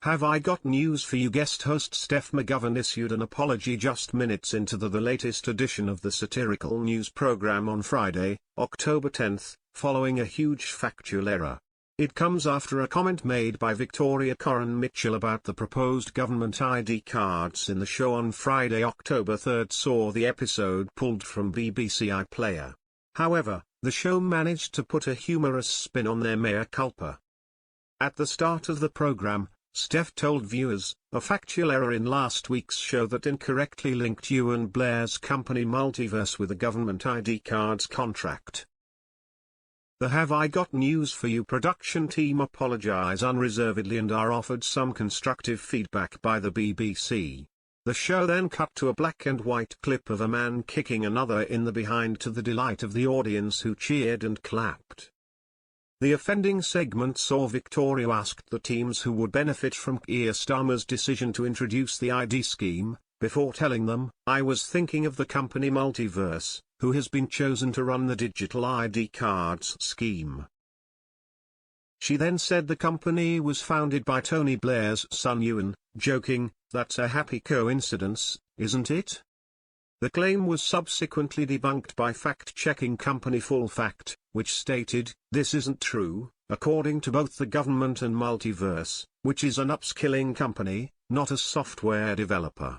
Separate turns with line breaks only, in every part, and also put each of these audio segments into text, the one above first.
Have I got news for you? Guest host Steph McGovern issued an apology just minutes into the latest edition of the satirical news program on Friday, October 10, following a huge factual error. It comes after a comment made by Victoria Coren Mitchell about the proposed government ID cards in the show on Friday, October 3 saw the episode pulled from BBC iPlayer. However, the show managed to put a humorous spin on their mea culpa. At the start of the program, Steph told viewers, a factual error in last week's show that incorrectly linked Ewan Blair's company Multiverse with a government ID cards contract. The Have I Got News for You production team apologize unreservedly and are offered some constructive feedback by the BBC. The show then cut to a black and white clip of a man kicking another in the behind to the delight of the audience who cheered and clapped. The offending segment saw Victoria asked the teams who would benefit from Keir Starmer's decision to introduce the ID scheme, before telling them, "I was thinking of the company Multiverse, who has been chosen to run the digital ID cards scheme." She then said the company was founded by Tony Blair's son Ewan, joking, "That's a happy coincidence, isn't it?" The claim was subsequently debunked by fact-checking company Full Fact, which stated, "This isn't true, according to both the government and Multiverse, which is an upskilling company, not a software developer."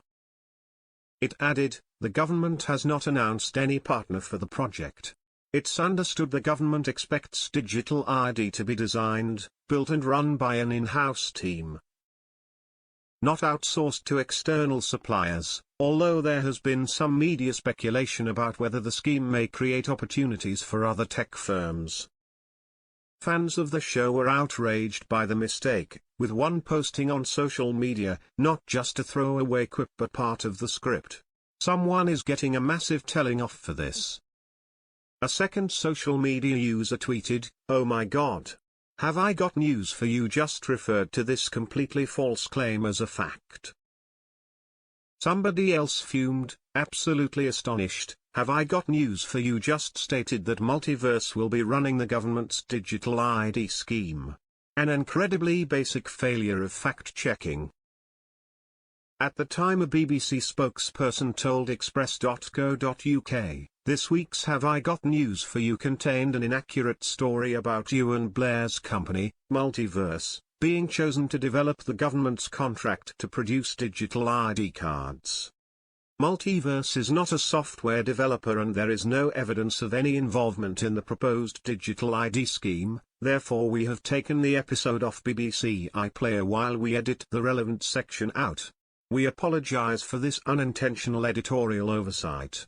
It added, "The government has not announced any partner for the project. It's understood the government expects digital ID to be designed, built and run by an in-house team, not outsourced to external suppliers, although there has been some media speculation about whether the scheme may create opportunities for other tech firms." Fans of the show were outraged by the mistake, with one posting on social media, "Not just a throwaway quip but part of the script. Someone is getting a massive telling off for this." A second social media user tweeted, "Oh my god. Have I got news for you? Just referred to this completely false claim as a fact." Somebody else fumed, "Absolutely astonished. Have I got news for you? Just stated that Multiverse will be running the government's digital ID scheme. An incredibly basic failure of fact-checking." At the time, a BBC spokesperson told Express.co.uk, "This week's Have I Got News for You contained an inaccurate story about Ewan Blair's company, Multiverse, being chosen to develop the government's contract to produce digital ID cards. Multiverse is not a software developer and there is no evidence of any involvement in the proposed digital ID scheme, therefore we have taken the episode off BBC iPlayer while we edit the relevant section out. We apologize for this unintentional editorial oversight."